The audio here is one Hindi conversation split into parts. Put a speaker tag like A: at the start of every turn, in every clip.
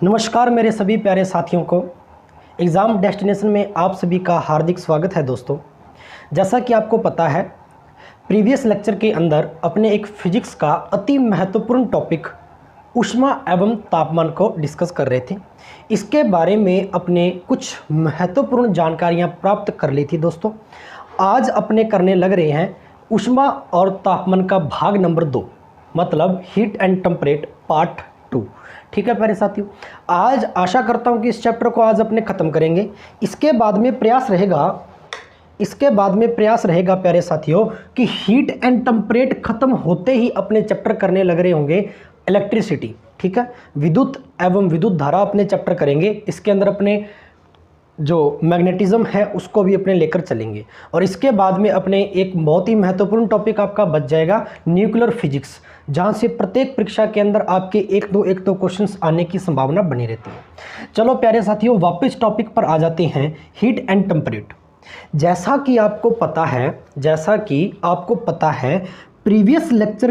A: नमस्कार मेरे सभी प्यारे साथियों को एग्ज़ाम डेस्टिनेशन में आप सभी का हार्दिक स्वागत है। दोस्तों, जैसा कि आपको पता है, प्रीवियस लेक्चर के अंदर अपने एक फिजिक्स का अति महत्वपूर्ण टॉपिक ऊष्मा एवं तापमान को डिस्कस कर रहे थे। इसके बारे में अपने कुछ महत्वपूर्ण जानकारियां प्राप्त कर ली थी। दोस्तों, आज अपने करने लग रहे हैं ऊष्मा और तापमान का भाग नंबर 2, मतलब हीट एंड टेम्परेट पार्ट 2। ठीक है प्यारे साथियों, आज आशा करता हूं कि इस चैप्टर को आज अपने ख़त्म करेंगे। इसके बाद में प्रयास रहेगा प्यारे साथियों कि हीट एंड टेम्परेट ख़त्म होते ही अपने चैप्टर करने लग रहे होंगे इलेक्ट्रिसिटी। ठीक है, विद्युत एवं विद्युत धारा अपने चैप्टर करेंगे। इसके अंदर अपने जो मैग्नेटिज्म है उसको भी अपने लेकर चलेंगे। और इसके बाद में अपने एक बहुत ही महत्वपूर्ण टॉपिक आपका बच जाएगा न्यूक्लियर फिजिक्स, जहां से प्रत्येक परीक्षा के अंदर आपके एक दो क्वेश्चंस आने की संभावना बनी रहती है। चलो प्यारे साथियों, वापस टॉपिक पर आ जाते हैं, हीट एंड टेम्परेट। जैसा कि आपको पता है प्रीवियस लेक्चर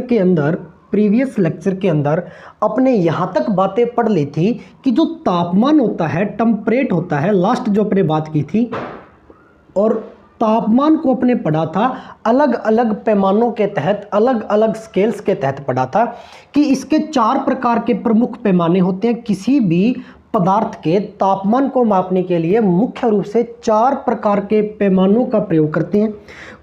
A: के अंदर अपने यहाँ तक बातें पढ़ ली थी कि जो तापमान होता है, टेम्परेट होता है, लास्ट जो अपने बात की थी, और तापमान को अपने पढ़ा था अलग अलग पैमानों के तहत, अलग अलग स्केल्स के तहत पढ़ा था कि इसके 4 प्रकार के प्रमुख पैमाने होते हैं। किसी भी पदार्थ के तापमान को मापने के लिए मुख्य रूप से 4 प्रकार के पैमानों का प्रयोग करते हैं।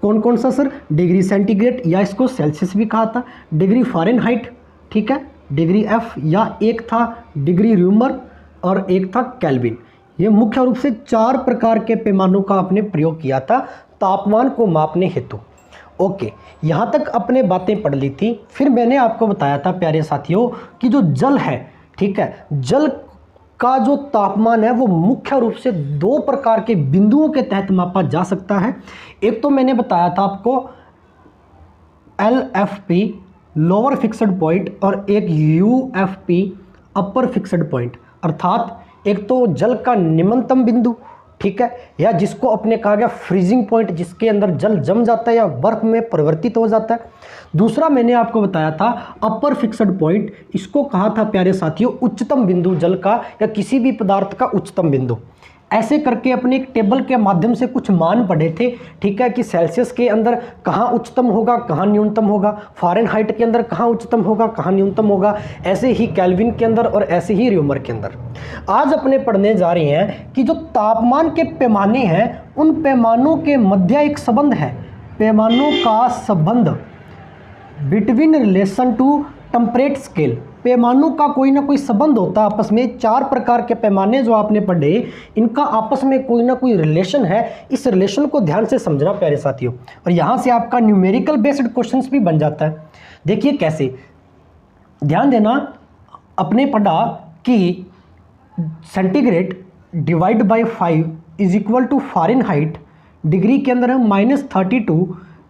A: कौन कौन सा सर? डिग्री सेंटीग्रेड, या इसको सेल्सियस भी कहा था, डिग्री फ़ारेनहाइट, ठीक है, डिग्री एफ, या एक था डिग्री र्यूमर और एक था केल्विन। ये मुख्य रूप से 4 प्रकार के पैमानों का आपने प्रयोग किया था तापमान को मापने हेतु। ओके, यहाँ तक अपने बातें पढ़ ली थी। फिर मैंने आपको बताया था प्यारे साथियों कि जो जल है, ठीक है, जल का जो तापमान है वो मुख्य रूप से 2 प्रकार के बिंदुओं के तहत मापा जा सकता है। एक तो मैंने बताया था आपको LFP लोअर फिक्स्ड पॉइंट, और एक UFP अपर फिक्स्ड पॉइंट, अर्थात एक तो जल का निम्नतम बिंदु, ठीक है, या जिसको अपने कहा गया फ्रीजिंग पॉइंट, जिसके अंदर जल जम जाता है या बर्फ में परिवर्तित हो जाता है। दूसरा मैंने आपको बताया था अपर फिक्स्ड पॉइंट, इसको कहा था प्यारे साथियों उच्चतम बिंदु जल का या किसी भी पदार्थ का उच्चतम बिंदु। ऐसे करके अपने एक टेबल के माध्यम से कुछ मान पढ़े थे, ठीक है, कि सेल्सियस के अंदर कहाँ उच्चतम होगा, कहाँ न्यूनतम होगा, फ़ारेनहाइट के अंदर कहाँ उच्चतम होगा, कहाँ न्यूनतम होगा, ऐसे ही केल्विन के अंदर और ऐसे ही र्यूमर के अंदर। आज अपने पढ़ने जा रहे हैं कि जो तापमान के पैमाने हैं उन पैमानों के मध्य एक संबंध है, पैमानों का संबंध, between relation to temperate scale. पैमानों का कोई ना कोई संबंध होता है आपस में। 4 प्रकार के पैमाने जो आपने पढ़े, इनका आपस में कोई ना कोई रिलेशन है। इस रिलेशन को ध्यान से समझना प्यारे साथियों, और यहाँ से आपका न्यूमेरिकल बेस्ड क्वेश्चंस भी बन जाता है। देखिए कैसे, ध्यान देना, अपने पढ़ा कि centigrade divide by 5 is equal to Fahrenheit, degree के अंदर है -32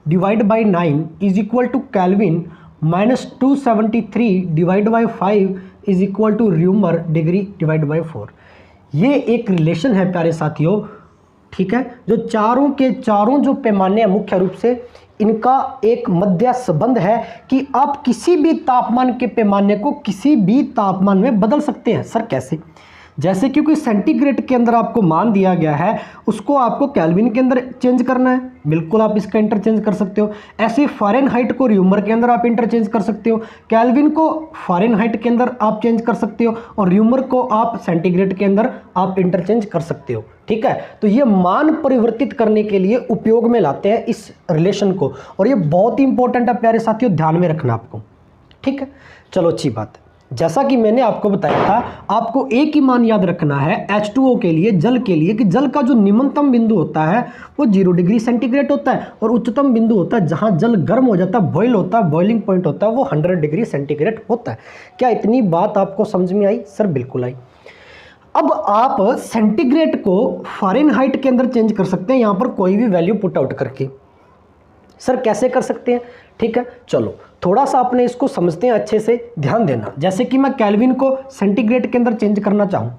A: divide by 9 is equal to kelvin, -273 divide by 5 is equal to Reaumur, degree divide by 4। ये एक रिलेशन है प्यारे साथियों, ठीक है, जो चारों के चारों जो पैमाने हैं मुख्य रूप से इनका एक मध्य संबंध है कि आप किसी भी तापमान के पैमाने को किसी भी तापमान में बदल सकते हैं। सर कैसे? जैसे क्योंकि सेंटीग्रेड के अंदर आपको मान दिया गया है, उसको आपको केल्विन के अंदर चेंज करना है, बिल्कुल आप इसका इंटरचेंज कर सकते हो। ऐसे फ़ारेनहाइट को र्यूमर के अंदर आप इंटरचेंज कर सकते हो, केल्विन को फ़ारेनहाइट के अंदर आप चेंज कर सकते हो, और र्यूमर को आप सेंटीग्रेड के अंदर आप इंटरचेंज कर सकते हो। ठीक है, तो ये मान परिवर्तित करने के लिए उपयोग में लाते हैं इस रिलेशन को, और ये बहुत ही इंपॉर्टेंट है प्यारे साथियों, ध्यान में रखना आपको। ठीक है, चलो अच्छी बात है। जैसा कि मैंने आपको बताया था, आपको एक ही मान याद रखना है H2O के लिए, जल के लिए, कि जल का जो निम्नतम बिंदु होता है वो 0 डिग्री सेंटीग्रेड होता है, और उच्चतम बिंदु होता है जहां जल गर्म हो जाता है, बॉयल होता है, बॉइलिंग पॉइंट होता है, वो 100 डिग्री सेंटीग्रेड होता है। क्या इतनी बात आपको समझ में आई? सर बिल्कुल आई। अब आप सेंटीग्रेड को फ़ारेनहाइट के अंदर चेंज कर सकते हैं, यहाँ पर कोई भी वैल्यू पुट आउट करके। सर कैसे कर सकते हैं? ठीक है, चलो थोड़ा सा अपने इसको समझते हैं, अच्छे से ध्यान देना। जैसे कि मैं केल्विन को सेंटीग्रेड के अंदर चेंज करना चाहूँ,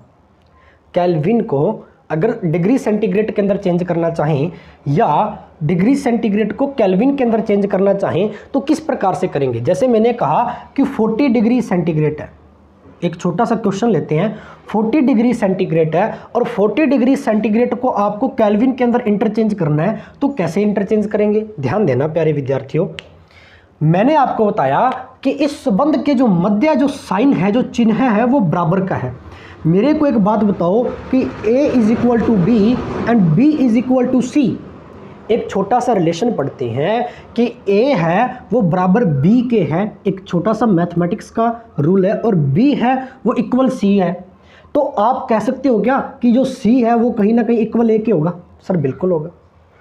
A: केल्विन को अगर डिग्री सेंटीग्रेड के अंदर चेंज करना चाहें या डिग्री सेंटीग्रेड को केल्विन के अंदर चेंज करना चाहें तो किस प्रकार से करेंगे? जैसे मैंने कहा कि 40 डिग्री सेंटीग्रेड है, एक छोटा सा क्वेश्चन लेते हैं। 40 डिग्री सेंटीग्रेड है और 40 डिग्री सेंटीग्रेड को आपको केल्विन के अंदर इंटरचेंज करना है, तो कैसे इंटरचेंज करेंगे? ध्यान देना प्यारे विद्यार्थियों, मैंने आपको बताया कि इस संबंध के जो मध्य जो साइन है, जो चिन्ह है, वो बराबर का है। मेरे को एक बात बताओ कि A is equal to B and B is equal to C. एक छोटा सा रिलेशन पढ़ते हैं कि A है वो बराबर B के है, एक छोटा सा मैथमेटिक्स का रूल है, और B है वो इक्वल C है। तो आप कह सकते हो क्या कि जो C है वो कहीं ना कहीं इक्वल A के होगा? सर बिल्कुल होगा।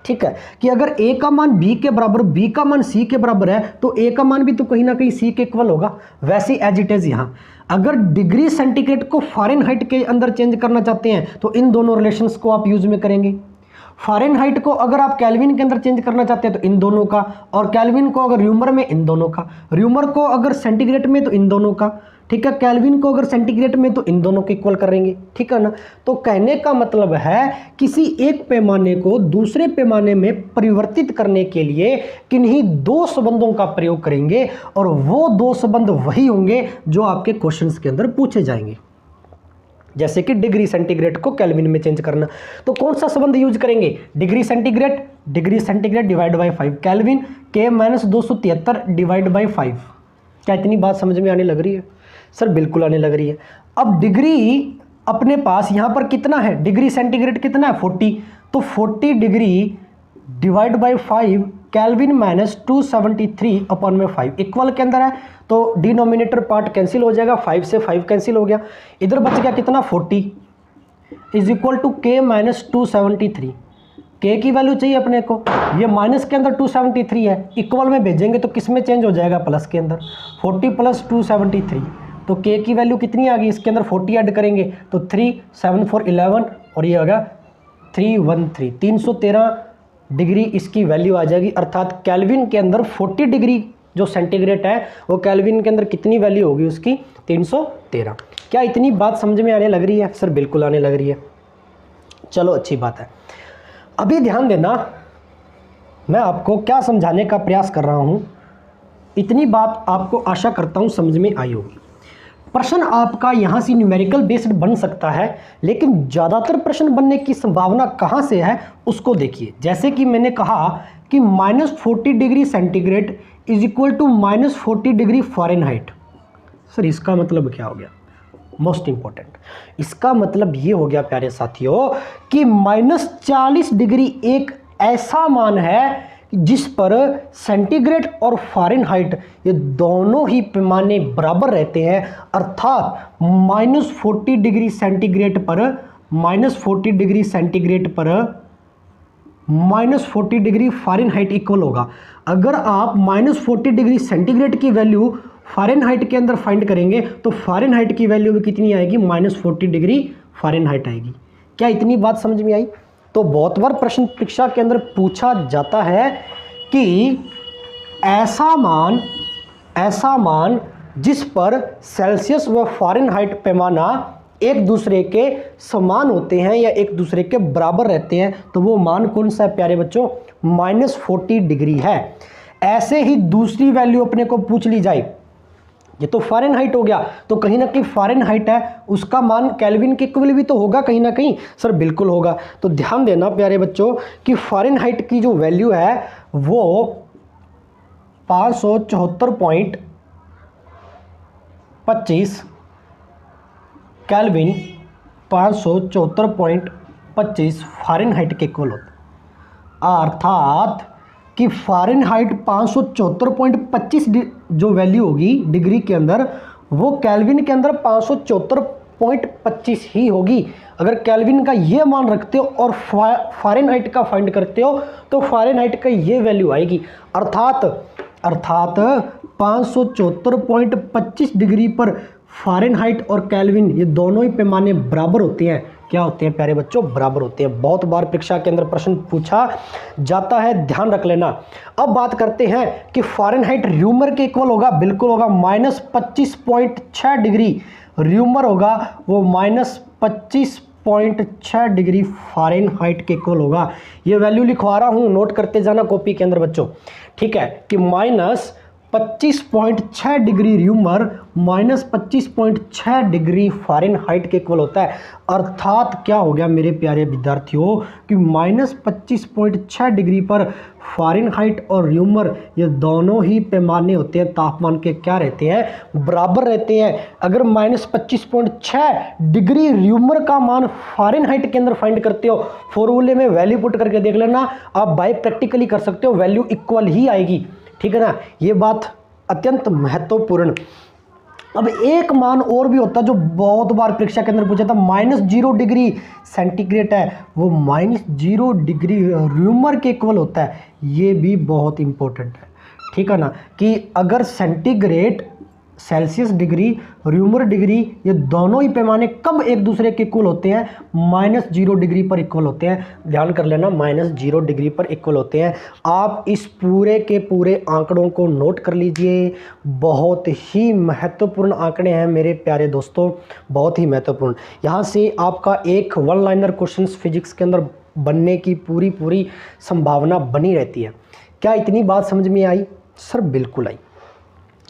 A: ठीक है कि अगर A का मान B के बराबर, B का मान C के बराबर है, तो A का मान भी तो कहीं ना कहीं C के इक्वल होगा। वैसे एज इट इज यहाँ अगर डिग्री सेंटीग्रेड को फ़ारेनहाइट के अंदर चेंज करना चाहते हैं तो इन दोनों रिलेशंस को आप यूज में करेंगे। फ़ारेनहाइट को अगर आप केल्विन के अंदर चेंज करना चाहते हैं तो इन दोनों का, और केल्विन को अगर र्यूमर में इन दोनों का, र्यूमर को अगर सेंटीग्रेड में तो इन दोनों का, ठीक है, केल्विन को अगर सेंटीग्रेड में तो इन दोनों को इक्वल करेंगे। ठीक है ना? तो कहने का मतलब है किसी एक पैमाने को दूसरे पैमाने में परिवर्तित करने के लिए किन्हीं दो संबंधों का प्रयोग करेंगे, और वो दो संबंध वही होंगे जो आपके क्वेश्चंस के अंदर पूछे जाएंगे। जैसे कि डिग्री सेंटीग्रेड को केल्विन में चेंज करना, तो कौन सा संबंध यूज करेंगे? Degree centigrade divide by 5 kelvin K - 273 divide by 5। क्या इतनी बात समझ में आने लग रही है? सर बिल्कुल आने लग रही है। अब डिग्री अपने पास यहाँ पर कितना है? डिग्री सेंटीग्रेड कितना है? 40। तो 40 degree divide by 5 kelvin - 273 upon में 5 इक्वल के अंदर है, तो डिनोमिनेटर पार्ट कैंसिल हो जाएगा, 5 से 5 कैंसिल हो गया, इधर बच गया कितना? 40 is equal to K - 273। K की वैल्यू चाहिए अपने को, ये माइनस के अंदर 273 है, इक्वल में भेजेंगे तो किस में चेंज हो जाएगा? प्लस के अंदर। 40 + 273, तो K की वैल्यू कितनी आ गई? इसके अंदर 40 ऐड करेंगे तो 3 7 4 11, और ये होगा 313, 313 डिग्री इसकी वैल्यू आ जाएगी। अर्थात केल्विन के अंदर 40 डिग्री जो सेंटीग्रेड है वो केल्विन के अंदर कितनी वैल्यू होगी उसकी? 313। क्या इतनी बात समझ में आने लग रही है? सर बिल्कुल आने लग रही है। चलो अच्छी बात है। अभी ध्यान देना, मैं आपको क्या समझाने का प्रयास कर रहा हूँ, इतनी बात आपको आशा करता हूँ समझ में आई होगी। प्रश्न आपका यहाँ से न्यूमेरिकल बेस्ड बन सकता है, लेकिन ज़्यादातर प्रश्न बनने की संभावना कहाँ से है उसको देखिए। जैसे कि मैंने कहा कि -40 degree centigrade is equal to -40 degree Fahrenheit. Sir इसका मतलब क्या हो गया? मोस्ट इंपॉर्टेंट, इसका मतलब ये हो गया प्यारे साथियों कि -40 डिग्री एक ऐसा मान है जिस पर सेंटीग्रेड और फ़ारेनहाइट ये दोनों ही पैमाने बराबर रहते हैं। अर्थात -40 डिग्री सेंटीग्रेड पर -40 डिग्री सेंटीग्रेड पर -40 डिग्री फ़ारेनहाइट इक्वल होगा। अगर आप -40 डिग्री सेंटीग्रेड की वैल्यू फ़ारेनहाइट के अंदर फाइंड करेंगे तो फ़ारेनहाइट की वैल्यू भी कितनी आएगी? -40 डिग्री फ़ारेनहाइट आएगी। क्या इतनी बात समझ में आई? तो बहुत बार प्रश्न परीक्षा के अंदर पूछा जाता है कि ऐसा मान जिस पर सेल्सियस व फ़ारेनहाइट पैमाना एक दूसरे के समान होते हैं या एक दूसरे के बराबर रहते हैं, तो वो मान कौन सा है प्यारे बच्चों? -40 डिग्री है। ऐसे ही दूसरी वैल्यू अपने को पूछ ली जाए, ये तो फ़ारेनहाइट हो गया, तो कहीं ना कहीं फ़ारेनहाइट है उसका मान केल्विन के इक्वल भी तो होगा कहीं ना कहीं। सर बिल्कुल होगा। तो ध्यान देना प्यारे बच्चों कि फ़ारेनहाइट की जो वैल्यू है वो 574.25 केल्विन 574.25 फ़ारेनहाइट के इक्वल होता है। अर्थात कि फ़ारेनहाइट 574.25 जो वैल्यू होगी डिग्री के अंदर, वो केल्विन के अंदर 574.25 ही होगी। अगर केल्विन का ये मान रखते हो और फ़ारेनहाइट का फाइंड करते हो तो फ़ारेनहाइट का ये वैल्यू आएगी। अर्थात 574.25 डिग्री पर फ़ारेनहाइट और केल्विन ये दोनों ही पैमाने बराबर होते हैं। क्या होते हैं प्यारे बच्चों? बराबर होते हैं। बहुत बार परीक्षा के अंदर प्रश्न पूछा जाता है, ध्यान रख लेना। अब बात करते हैं कि फ़ारेनहाइट र्यूमर के इक्वल होगा। बिल्कुल होगा। -25.6 डिग्री र्यूमर होगा, वो -25.6 डिग्री फ़ारेनहाइट के इक्वल होगा। ये वैल्यू लिखवा रहा हूँ, नोट करते जाना कॉपी के अंदर बच्चों। ठीक है कि 25.6 degree rumour minus 25.6 degree Fahrenheit के इक्वल होता है। अर्थात क्या हो गया मेरे प्यारे विद्यार्थियों कि माइनस 25.6 डिग्री पर फ़ारेनहाइट और र्यूमर ये दोनों ही पैमाने होते हैं तापमान के, क्या रहते हैं, बराबर रहते हैं। अगर माइनस 25.6 डिग्री र्यूमर का मान फ़ारेनहाइट के अंदर फाइंड करते हो, फॉर्मूले में वैल्यू पुट करके देख लेना, आप बाय प्रैक्टिकली कर सकते हो, वैल्यू इक्वल ही आएगी, ठीक है ना। ये बात अत्यंत महत्वपूर्ण। अब एक मान और भी होता है जो बहुत बार परीक्षा के अंदर पूछा था, -0 डिग्री सेंटीग्रेड है, वो -0 डिग्री र्यूमर के इक्वल होता है। ये भी बहुत इंपॉर्टेंट है, ठीक है ना, कि अगर centigrade, Celsius degree, rumour degree, ये दोनों ही पैमाने कब एक दूसरे के इक्वल होते हैं, -0 डिग्री पर इक्वल होते हैं। ध्यान कर लेना, -0 डिग्री पर इक्वल होते हैं। आप इस पूरे के पूरे आंकड़ों को नोट कर लीजिए, बहुत ही महत्वपूर्ण आंकड़े हैं मेरे प्यारे दोस्तों, बहुत ही महत्वपूर्ण। यहाँ से आपका एक वन लाइनर क्वेश्चन फिजिक्स के अंदर बनने की पूरी संभावना बनी रहती है। क्या इतनी बात समझ में आई? सर बिल्कुल आई।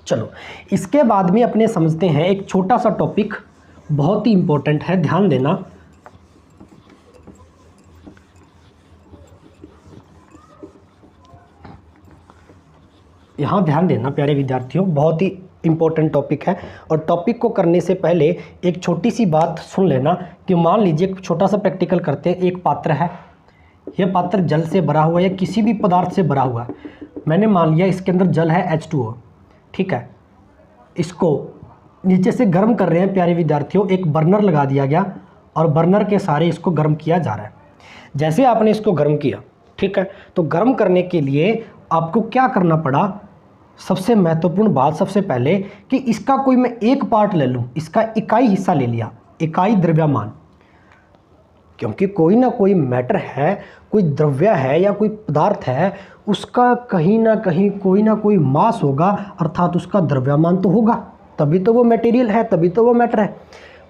A: चलो इसके बाद में अपने समझते हैं एक छोटा सा टॉपिक, बहुत ही इंपॉर्टेंट है, ध्यान देना। यहाँ ध्यान देना प्यारे विद्यार्थियों, बहुत ही इंपॉर्टेंट टॉपिक है। और टॉपिक को करने से पहले एक छोटी सी बात सुन लेना कि मान लीजिए एक छोटा सा प्रैक्टिकल करते हैं। एक पात्र है, यह पात्र जल से भरा हुआ है या किसी भी पदार्थ से भरा हुआ है। मैंने मान लिया इसके अंदर जल है H2O, ठीक है। इसको नीचे से गर्म कर रहे हैं प्यारे विद्यार्थियों, एक बर्नर लगा दिया गया और बर्नर के सहारे इसको गर्म किया जा रहा है। जैसे आपने इसको गर्म किया, ठीक है, तो गर्म करने के लिए आपको क्या करना पड़ा? सबसे महत्वपूर्ण बात सबसे पहले कि इसका कोई मैं एक पार्ट ले लूँ, इसका इकाई हिस्सा ले लिया, इकाई द्रव्यमान, क्योंकि कोई ना कोई मैटर है, कोई द्रव्य है या कोई पदार्थ है, उसका कहीं ना कहीं कोई ना कोई मास होगा, अर्थात उसका द्रव्यमान तो होगा, तभी तो वो मटेरियल है, तभी तो वो मैटर है।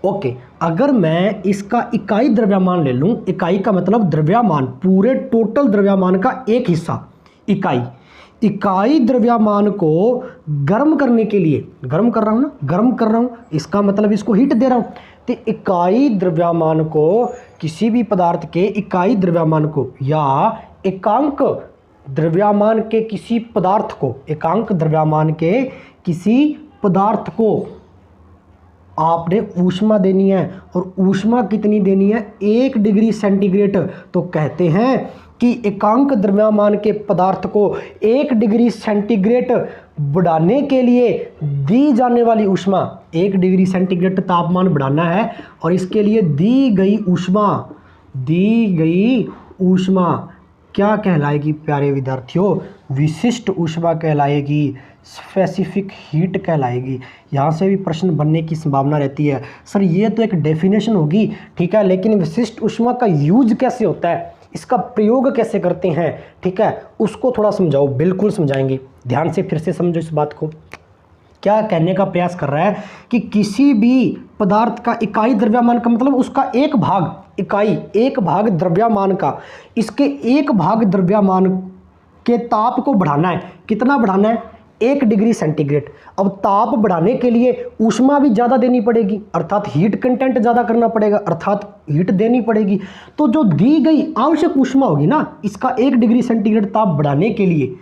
A: ओके, अगर मैं इसका इकाई द्रव्यमान ले लूँ, इकाई का मतलब द्रव्यमान, पूरे टोटल द्रव्यमान का एक हिस्सा, इकाई द्रव्यमान को गर्म करने के लिए, गर्म कर रहा हूँ ना, गर्म कर रहा हूँ, इसका मतलब इसको हीट दे रहा हूँ। तो इकाई द्रव्यमान को, किसी भी पदार्थ के इकाई द्रव्यमान को या एकांक द्रव्यमान के किसी पदार्थ को, एकांक द्रव्यमान के किसी पदार्थ को आपने ऊष्मा देनी है। और ऊष्मा कितनी देनी है? 1 डिग्री सेंटीग्रेड। तो कहते हैं कि एकांक द्रव्यमान के पदार्थ को 1 डिग्री सेंटीग्रेड बढ़ाने के लिए दी जाने वाली ऊष्मा, 1 डिग्री सेंटीग्रेड तापमान बढ़ाना है और इसके लिए दी गई ऊष्मा क्या कहलाएगी प्यारे विद्यार्थियों? विशिष्ट ऊष्मा कहलाएगी, स्पेसिफिक हीट कहलाएगी। यहाँ से भी प्रश्न बनने की संभावना रहती है। सर ये तो एक डेफिनेशन होगी, ठीक है, लेकिन विशिष्ट ऊष्मा का यूज कैसे होता है, इसका प्रयोग कैसे करते हैं, ठीक है, उसको थोड़ा समझाओ। बिल्कुल समझाएंगे, ध्यान से फिर से समझो इस बात को। क्या कहने का प्रयास कर रहा है कि किसी भी पदार्थ का इकाई द्रव्यमान का मतलब उसका एक भाग, इकाई एक भाग द्रव्यमान का, इसके एक भाग द्रव्यमान के ताप को बढ़ाना है। कितना बढ़ाना है? 1 डिग्री सेंटीग्रेड। अब ताप बढ़ाने के लिए ऊष्मा भी ज़्यादा देनी पड़ेगी, अर्थात हीट कंटेंट ज़्यादा करना पड़ेगा, अर्थात हीट देनी पड़ेगी। तो जो दी गई आवश्यक ऊष्मा होगी ना, इसका 1 डिग्री सेंटीग्रेड ताप बढ़ाने के लिए,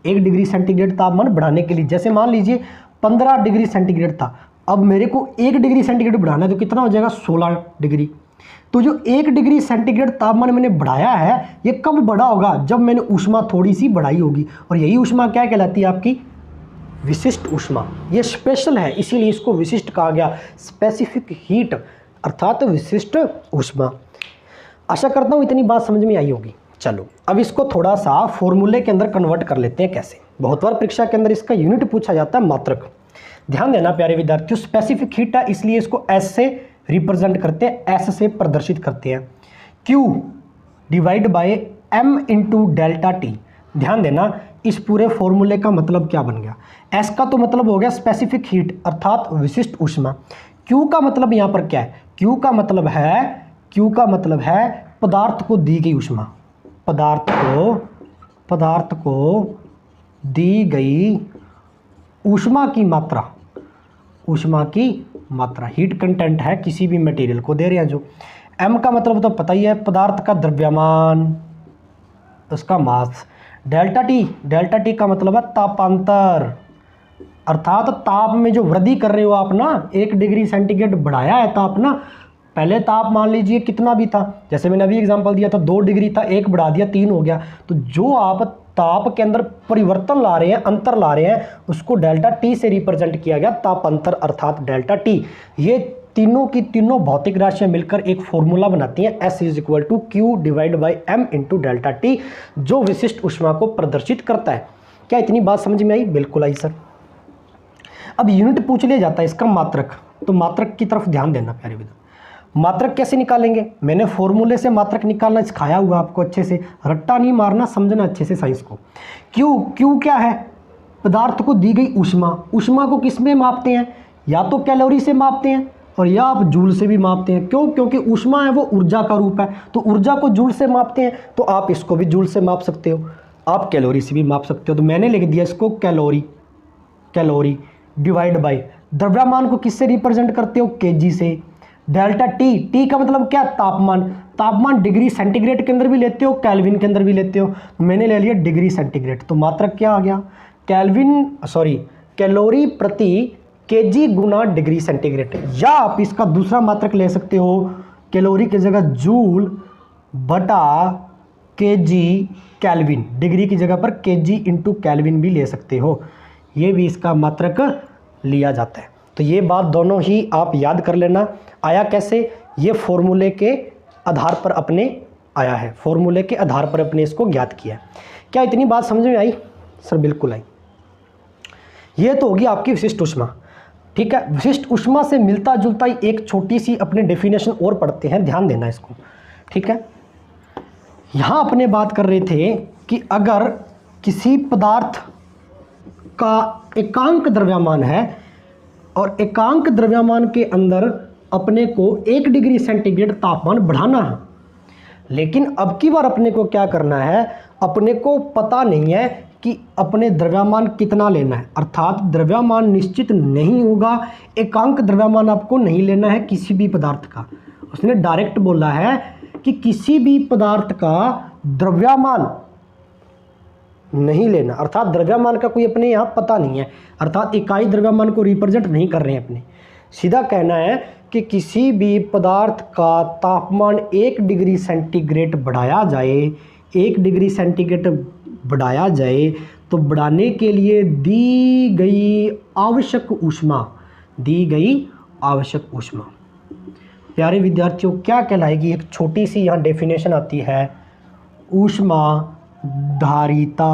A: 1 डिग्री सेंटीग्रेड तापमान बढ़ाने के लिए, जैसे मान लीजिए 15 डिग्री सेंटीग्रेड था, अब मेरे को 1 डिग्री सेंटीग्रेड बढ़ाना है, तो कितना हो जाएगा? 16 डिग्री। तो जो 1 डिग्री सेंटीग्रेड तापमान मैंने बढ़ाया है, ये कब बढ़ा होगा? जब मैंने ऊष्मा थोड़ी सी बढ़ाई होगी। और यही ऊष्मा क्या कहलाती है? आपकी विशिष्ट ऊष्मा। ये स्पेशल है, इसीलिए इसको विशिष्ट कहा गया, स्पेसिफिक हीट, अर्थात विशिष्ट ऊष्मा। आशा करता हूँ इतनी बात समझ में आई होगी। चलो अब इसको थोड़ा सा फॉर्मूले के अंदर कन्वर्ट कर लेते हैं। कैसे? बहुत बार परीक्षा के अंदर इसका यूनिट पूछा जाता है, मात्रक। ध्यान देना प्यारे विद्यार्थियों, स्पेसिफिक हीट है, इसलिए इसको एस से रिप्रेजेंट करते हैं, एस से प्रदर्शित करते हैं। Q divide by M into delta T. ध्यान देना, इस पूरे फॉर्मूले का मतलब क्या बन गया? S का तो मतलब हो गया स्पेसिफिक हीट, अर्थात विशिष्ट ऊष्मा। Q का मतलब यहाँ पर क्या है? Q का मतलब है पदार्थ को दी गई ऊष्मा, पदार्थ को दी गई ऊष्मा की मात्रा, ऊष्मा की मात्रा हीट कंटेंट है किसी भी मटेरियल को दे रहे हैं जो। m का मतलब तो पता ही है, पदार्थ का द्रव्यमान, उसका मास। डेल्टा टी का मतलब है तापांतर, अर्थात ताप में जो वृद्धि कर रहे हो आप ना, 1 डिग्री सेंटीग्रेड बढ़ाया है ताप ना। पहले ताप मान लीजिए कितना भी था, जैसे मैंने अभी एग्जांपल दिया था 2 डिग्री था, 1 बढ़ा दिया 3 हो गया। तो जो आप ताप के अंदर परिवर्तन ला रहे हैं, अंतर ला रहे हैं, उसको डेल्टा टी से रिप्रेजेंट किया गया, ताप अंतर अर्थात डेल्टा टी। ये तीनों की तीनों भौतिक राशियां मिलकर एक फॉर्मूला बनाती हैं, S = Q/M × डेल्टा टी, जो विशिष्ट ऊष्मा को प्रदर्शित करता है। क्या इतनी बात समझ में आई? बिल्कुल आई सर। अब यूनिट पूछ लिया जाता है इसका मात्रक, तो मात्रक की तरफ ध्यान देना प्यारे विद्यार्थी। मात्रक कैसे निकालेंगे? मैंने फॉर्मूले से मात्रक निकालना सिखाया हुआ आपको, अच्छे से रट्टा नहीं मारना, समझना अच्छे से साइंस को। क्यू क्या है? पदार्थ को दी गई ऊष्मा। ऊष्मा को किस में मापते हैं? या तो कैलोरी से मापते हैं और या आप जूल से भी मापते हैं। क्यों? क्योंकि ऊष्मा है वो ऊर्जा का रूप है, तो ऊर्जा को जूल से मापते हैं, तो आप इसको भी जूल से माप सकते हो, आप कैलोरी से भी माप सकते हो। तो मैंने लिख दिया इसको कैलोरी डिवाइड बाय द्रव्यमान को किससे रिप्रेजेंट करते हो? केजी से। डेल्टा टी का मतलब क्या? तापमान डिग्री सेंटीग्रेड के अंदर भी लेते हो, केल्विन के अंदर भी लेते हो। मैंने ले लिया डिग्री सेंटीग्रेड, तो मात्रक क्या आ गया? कैलोरी प्रति केजी गुना डिग्री सेंटीग्रेड। या आप इसका दूसरा मात्रक ले सकते हो, कैलोरी की जगह जूल बटा केजी केल्विन, डिग्री की जगह पर केजी इंटू केल्विन भी ले सकते हो, ये भी इसका मात्रक लिया जाता है। तो ये बात दोनों ही आप याद कर लेना। आया कैसे? ये फॉर्मूले के आधार पर अपने आया है, फॉर्मूले के आधार पर अपने इसको ज्ञात किया है। क्या इतनी बात समझ में आई? सर बिल्कुल आई। ये तो होगी आपकी विशिष्ट ऊष्मा, ठीक है। विशिष्ट ऊष्मा से मिलता जुलता ही एक छोटी सी अपने डेफिनेशन और पढ़ते हैं, ध्यान देना इसको, ठीक है। यहाँ अपने बात कर रहे थे कि अगर किसी पदार्थ का एकांक द्रव्यमान है और एकांक द्रव्यमान के अंदर अपने को 1 डिग्री सेंटीग्रेड तापमान बढ़ाना है, लेकिन अब की बार अपने को क्या करना है, अपने को पता नहीं है कि अपने द्रव्यमान कितना लेना है, अर्थात द्रव्यमान निश्चित नहीं होगा। एकांक द्रव्यमान आपको नहीं लेना है किसी भी पदार्थ का। उसने डायरेक्ट बोला है कि किसी भी पदार्थ का द्रव्यमान नहीं लेना, अर्थात द्रव्यमान का कोई अपने यहाँ पता नहीं है, अर्थात इकाई द्रव्यमान को रिप्रेजेंट नहीं कर रहे हैं अपने। सीधा कहना है कि किसी भी पदार्थ का तापमान 1 डिग्री सेंटीग्रेड बढ़ाया जाए, 1 डिग्री सेंटीग्रेड बढ़ाया जाए, तो बढ़ाने के लिए दी गई आवश्यक ऊष्मा प्यारे विद्यार्थियों क्या कहलाएगी? एक छोटी सी यहाँ डेफिनेशन आती है, ऊष्मा धारिता,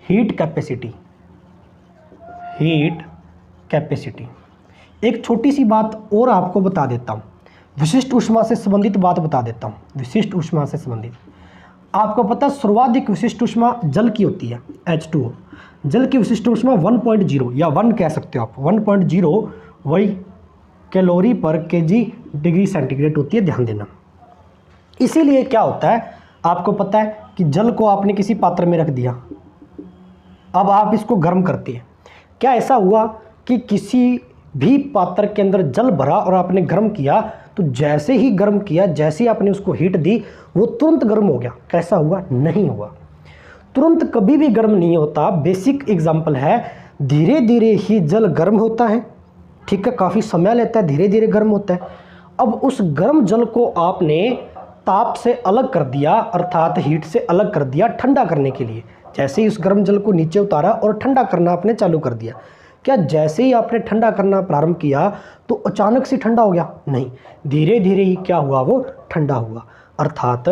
A: हीट कैपेसिटी। एक छोटी सी बात और आपको बता देता हूँ, विशिष्ट ऊष्मा से संबंधित बात बता देता हूँ। विशिष्ट ऊष्मा से संबंधित आपको पता है सर्वाधिक विशिष्ट ऊष्मा जल की होती है, H2O। जल की विशिष्ट ऊष्मा 1.0 या 1 कह सकते हो आप, 1.0 वही कैलोरी पर केजी डिग्री सेंटीग्रेड होती है, ध्यान देना। इसीलिए क्या होता है आपको पता है कि जल को आपने किसी पात्र में रख दिया, अब आप इसको गर्म करते हैं। क्या ऐसा हुआ कि किसी भी पात्र के अंदर जल भरा और आपने गर्म किया, तो जैसे ही गर्म किया, जैसे ही आपने उसको हीट दी, वो तुरंत गर्म हो गया? कैसा हुआ? नहीं हुआ। तुरंत कभी भी गर्म नहीं होता। बेसिक एग्जांपल है, धीरे धीरे ही जल गर्म होता है, ठीक है, काफ़ी समय लेता है, धीरे धीरे गर्म होता है। अब उस गर्म जल को आपने ताप से अलग कर दिया, अर्थात हीट से अलग कर दिया ठंडा करने के लिए। जैसे ही उस गर्म जल को नीचे उतारा और ठंडा करना आपने चालू कर दिया, क्या जैसे ही आपने ठंडा करना प्रारंभ किया तो अचानक से ठंडा हो गया? नहीं, धीरे धीरे ही क्या हुआ, वो ठंडा हुआ। अर्थात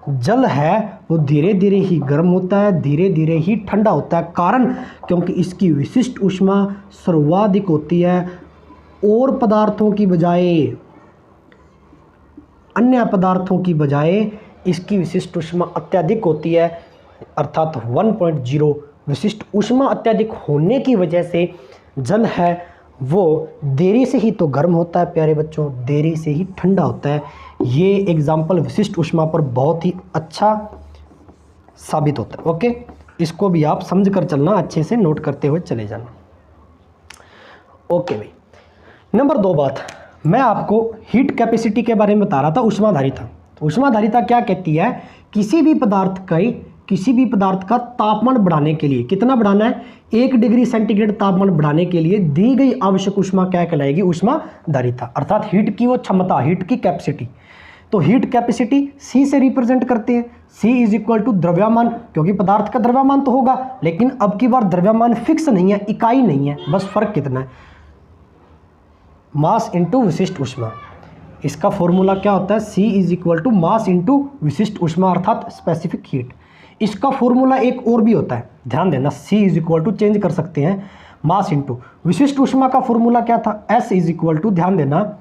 A: जल है वो धीरे धीरे ही गर्म होता है, धीरे धीरे ही ठंडा होता है। कारण क्योंकि इसकी विशिष्ट ऊष्मा सर्वाधिक होती है और पदार्थों की बजाय, अन्य पदार्थों की बजाय इसकी विशिष्ट ऊष्मा अत्यधिक होती है, अर्थात 1.0। विशिष्ट ऊष्मा अत्यधिक होने की वजह से जल है वो देरी से ही तो गर्म होता है प्यारे बच्चों, देरी से ही ठंडा होता है। ये एग्जाम्पल विशिष्ट ऊष्मा पर बहुत ही अच्छा साबित होता है। ओके, इसको भी आप समझ कर चलना, अच्छे से नोट करते हुए चले जाना। ओके भाई, नंबर 2 बात, मैं आपको हीट कैपेसिटी के बारे में बता रहा था, ऊष्माधारिता। तो ऊष्माधारिता क्या कहती है, किसी भी पदार्थ का तापमान बढ़ाने के लिए, कितना बढ़ाना है, 1 डिग्री सेंटीग्रेड तापमान बढ़ाने के लिए दी गई आवश्यक ऊष्मा क्या कहलाएगी, ऊष्माधारिता, अर्थात हीट की वो क्षमता, हीट की कैपेसिटी। तो हीट कैपेसिटी C से रिप्रेजेंट करते हैं, C इज इक्वल टू द्रव्यमान, क्योंकि पदार्थ का द्रव्यमान तो होगा, लेकिन अब की बार द्रव्यमान फिक्स नहीं है, इकाई नहीं है, बस फर्क कितना है, मास इंटू विशिष्ट ऊष्मा। इसका फॉर्मूला क्या होता है, C is equal to mass into विशिष्ट ऊष्मा अर्थात स्पेसिफिक हीट। इसका फॉर्मूला एक और भी होता है, ध्यान देना, C is equal to change कर सकते हैं, मास इंटू विशिष्ट ऊष्मा का फॉर्मूला क्या था, S इज इक्वल टू, ध्यान देना,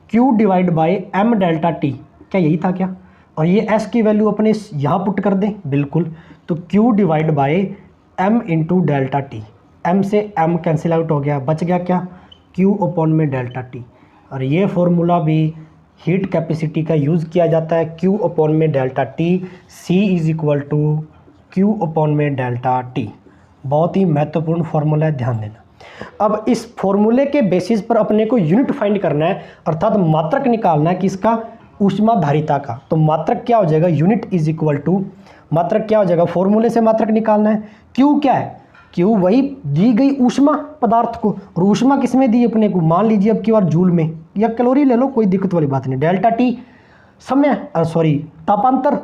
A: Q divide by M delta T, क्या यही था क्या, और ये S की वैल्यू अपने यहाँ पुट कर दें, बिल्कुल, तो Q divide by M into delta T, M से M कैंसिल आउट हो गया, बच गया क्या, Q अपॉन में डेल्टा टी। और ये फॉर्मूला भी हीट कैपेसिटी का यूज़ किया जाता है, Q अपॉन में delta T, C is equal to Q upon में डेल्टा टी। बहुत ही महत्वपूर्ण फॉर्मूला है, ध्यान देना। अब इस फॉर्मूले के बेसिस पर अपने को यूनिट फाइंड करना है, अर्थात मात्रक निकालना है किसका, ऊष्माधारिता का। तो मात्रक क्या हो जाएगा, यूनिट इज इक्वल टू, मात्रक क्या हो जाएगा, फॉर्मूले से मात्रक निकालना है, Q क्या है, Q वही दी गई ऊष्मा पदार्थ को, और ऊष्मा किसमें दी अपने को, मान लीजिए अब की बार जूल में या कैलोरी ले लो, कोई दिक्कत वाली बात नहीं। डेल्टा टी समय तापांतर,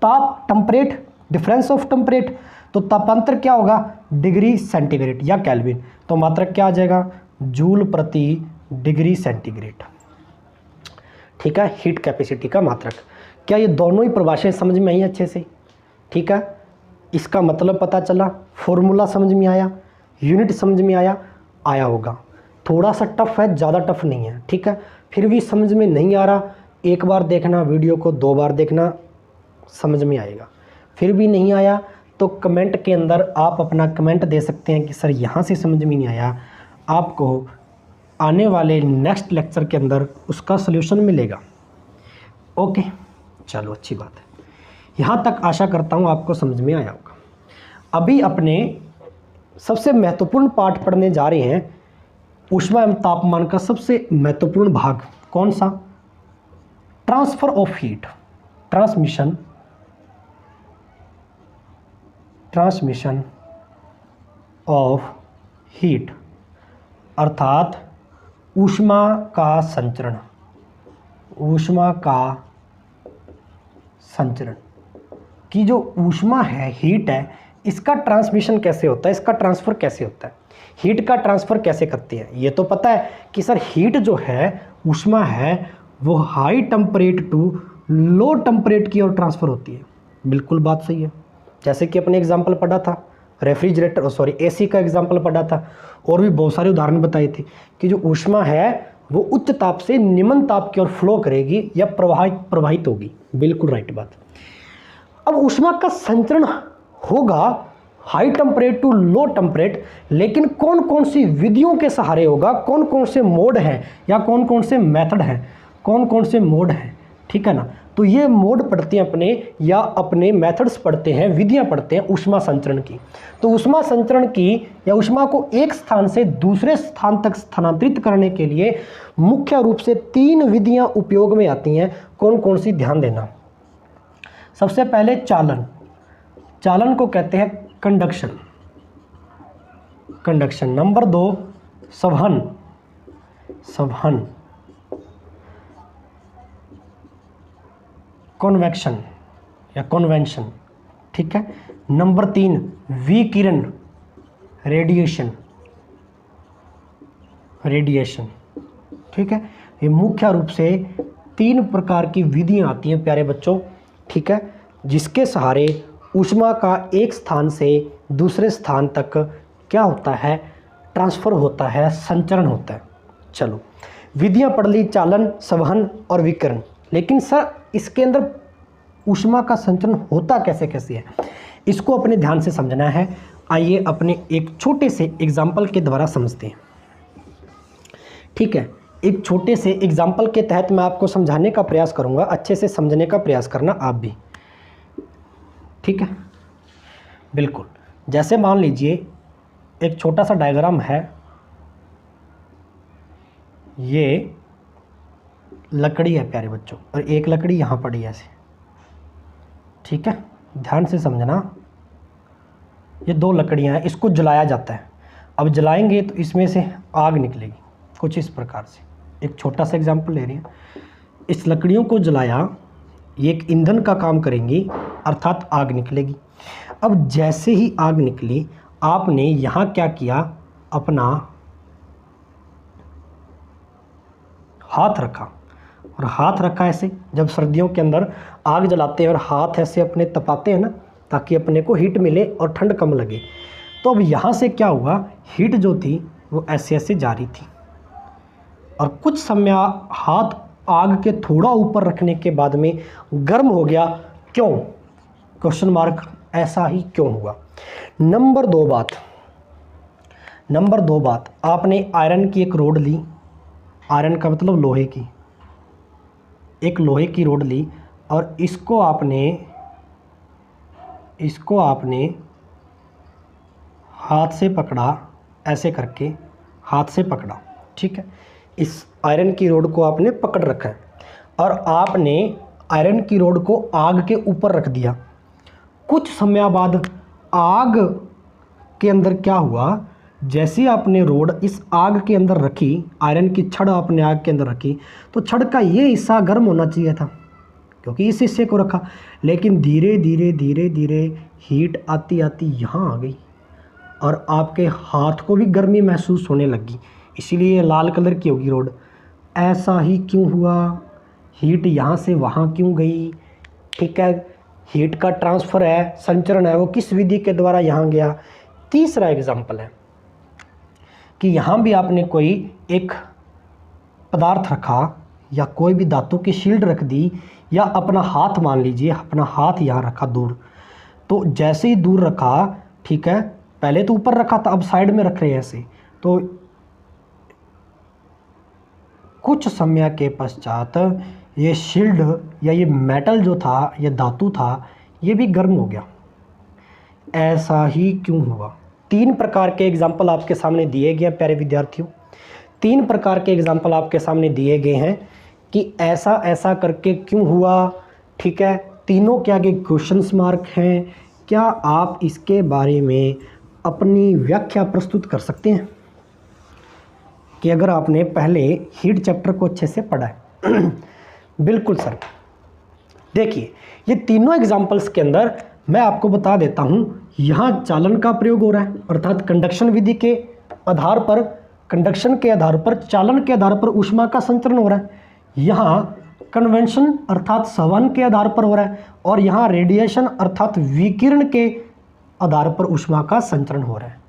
A: ताप टेम्परेट, डिफरेंस ऑफ टेम्परेट, तो तापांतर क्या होगा, डिग्री सेंटीग्रेड या केल्विन। तो मात्रक क्या आ जाएगा, जूल प्रति डिग्री सेंटीग्रेड। ठीक है, हीट कैपेसिटी का मात्रक। क्या ये दोनों ही परिभाषाएं समझ में आई अच्छे से, ठीक है, इसका मतलब पता चला, फॉर्मूला समझ में आया, यूनिट समझ में आया होगा। थोड़ा सा टफ है, ज़्यादा टफ नहीं है, ठीक है, फिर भी समझ में नहीं आ रहा, एक बार देखना वीडियो को, 2 बार देखना, समझ में आएगा। फिर भी नहीं आया तो कमेंट के अंदर आप अपना कमेंट दे सकते हैं कि सर यहाँ से समझ में नहीं आया, आपको आने वाले नेक्स्ट लेक्चर के अंदर उसका सल्यूशन मिलेगा। ओके, चलो अच्छी बात है, यहाँ तक आशा करता हूँ आपको समझ में आया होगा। अभी अपने सबसे महत्वपूर्ण पाठ पढ़ने जा रहे हैं, ऊष्मा एवं तापमान का सबसे महत्वपूर्ण भाग, कौन सा, transfer of heat, transmission of heat, अर्थात ऊष्मा का संचरण, कि जो ऊष्मा है, हीट है, इसका ट्रांसमिशन कैसे होता है, इसका ट्रांसफ़र कैसे होता है, हीट का ट्रांसफ़र कैसे करती है। ये तो पता है कि सर हीट जो है, ऊष्मा है, वो high temperate to low temperate की ओर ट्रांसफ़र होती है, बिल्कुल बात सही है। जैसे कि अपने एग्जाम्पल पढ़ा था, रेफ्रिजरेटर एसी का एग्जाम्पल पढ़ा था, और भी बहुत सारे उदाहरण बताए थे कि जो ऊष्मा है वो उच्च ताप से निम्न ताप की ओर फ्लो करेगी या प्रवाहित होगी, बिल्कुल राइट बात। अब ऊष्मा का संचरण होगा high temperate to low temperate, लेकिन कौन कौन सी विधियों के सहारे होगा, कौन कौन से मोड हैं या कौन कौन से मेथड हैं, कौन कौन से मोड हैं, ठीक है ना। तो ये मोड पढ़ते हैं अपने, या अपने मेथड्स पढ़ते हैं, विधियां पढ़ते हैं ऊष्मा संचरण की। तो ऊष्मा संचरण की या ऊष्मा को एक स्थान से दूसरे स्थान तक स्थानांतरित करने के लिए मुख्य रूप से 3 विधियां उपयोग में आती हैं। कौन कौन सी, ध्यान देना। सबसे पहले चालन को कहते हैं कंडक्शन। नंबर 2 संवहन, कन्वेक्शन या कन्वेंशन, ठीक है। नंबर 3 विकिरण, रेडिएशन, ठीक है। ये मुख्य रूप से 3 प्रकार की विधियां आती हैं प्यारे बच्चों, ठीक है, जिसके सहारे ऊष्मा का एक स्थान से दूसरे स्थान तक क्या होता है, ट्रांसफ़र होता है, संचरण होता है। चलो विधियां पढ़ ली, चालन, संवहन और विकिरण। लेकिन सर इसके अंदर ऊष्मा का संचरण होता कैसे कैसे है, इसको अपने ध्यान से समझना है। आइए अपने एक छोटे से एग्जाम्पल के द्वारा समझते हैं, ठीक है। एक छोटे से एग्जाम्पल के तहत मैं आपको समझाने का प्रयास करूंगा, अच्छे से समझने का प्रयास करना आप भी, ठीक है, बिल्कुल। जैसे मान लीजिए एक छोटा सा डायग्राम है, ये लकड़ी है प्यारे बच्चों, और एक लकड़ी यहाँ पड़ी है ऐसे, ठीक है, ध्यान से समझना। ये दो लकड़ियाँ हैं, इसको जलाया जाता है। अब जलाएंगे तो इसमें से आग निकलेगी कुछ इस प्रकार से। एक छोटा सा एग्जांपल ले रहे हैं, इस लकड़ियों को जलाया, ये एक ईंधन का काम करेंगी, अर्थात आग निकलेगी। अब जैसे ही आग निकली, आपने यहाँ क्या किया, अपना हाथ रखा, और हाथ रखा ऐसे, जब सर्दियों के अंदर आग जलाते हैं और हाथ ऐसे अपने तपाते हैं ना, ताकि अपने को हीट मिले और ठंड कम लगे। तो अब यहाँ से क्या हुआ, हीट जो थी वो ऐसे ऐसे जा रही थी, और कुछ समय हाथ आग के थोड़ा ऊपर रखने के बाद में गर्म हो गया। क्यों? Question mark. ऐसा ही क्यों हुआ? नंबर दो बात, आपने आयरन की एक रोड ली, आयरन का मतलब लोहे की, एक लोहे की रोड ली, और इसको आपने हाथ से पकड़ा, ऐसे करके हाथ से पकड़ा, ठीक है। इस आयरन की रोड को आपने पकड़ रखा है, और आपने आयरन की रोड को आग के ऊपर रख दिया। कुछ समय बाद आग के अंदर क्या हुआ, जैसे ही आपने रोड इस आग के अंदर रखी, आयरन की छड़ आपने आग के अंदर रखी, तो छड़ का ये हिस्सा गर्म होना चाहिए था, क्योंकि इस हिस्से को रखा, लेकिन धीरे धीरे हीट आती आती यहाँ आ गई, और आपके हाथ को भी गर्मी महसूस होने लगी, इसीलिए लाल कलर की होगी रोड। ऐसा ही क्यों हुआ? हीट यहाँ से वहाँ क्यों गई? ठीक है, हीट का ट्रांसफ़र है, संचरण है, वो किस विधि के द्वारा यहाँ गया। तीसरा एग्जाम्पल है कि यहाँ भी आपने कोई एक पदार्थ रखा, या कोई भी धातु की शील्ड रख दी, या अपना हाथ मान लीजिए, अपना हाथ यहाँ रखा दूर, तो जैसे ही दूर रखा, ठीक है, पहले तो ऊपर रखा था, अब साइड में रख रहे हैं ऐसे, तो कुछ समय के पश्चात ये शील्ड या ये मेटल जो था, ये धातु था, ये भी गर्म हो गया। ऐसा ही क्यों हुआ? 3 प्रकार के एग्जाम्पल आपके सामने दिए गए हैं प्यारे विद्यार्थियों, 3 प्रकार के एग्जाम्पल आपके सामने दिए गए हैं कि ऐसा ऐसा करके क्यों हुआ। ठीक है, तीनों के आगे क्वेश्चंस मार्क हैं। क्या आप इसके बारे में अपनी व्याख्या प्रस्तुत कर सकते हैं कि अगर आपने पहले हीट चैप्टर को अच्छे से पढ़ा है? बिल्कुल सर। देखिए, ये तीनों एग्जाम्पल्स के अंदर मैं आपको बता देता हूँ, यहाँ चालन का प्रयोग हो रहा है, अर्थात कंडक्शन विधि के आधार पर, कंडक्शन के आधार पर, चालन के आधार पर ऊष्मा का संचरण हो रहा है। यहाँ कन्वेंशन अर्थात संवहन के आधार पर हो रहा है, और यहाँ रेडिएशन अर्थात विकिरण के आधार पर ऊष्मा का संचरण हो रहा है।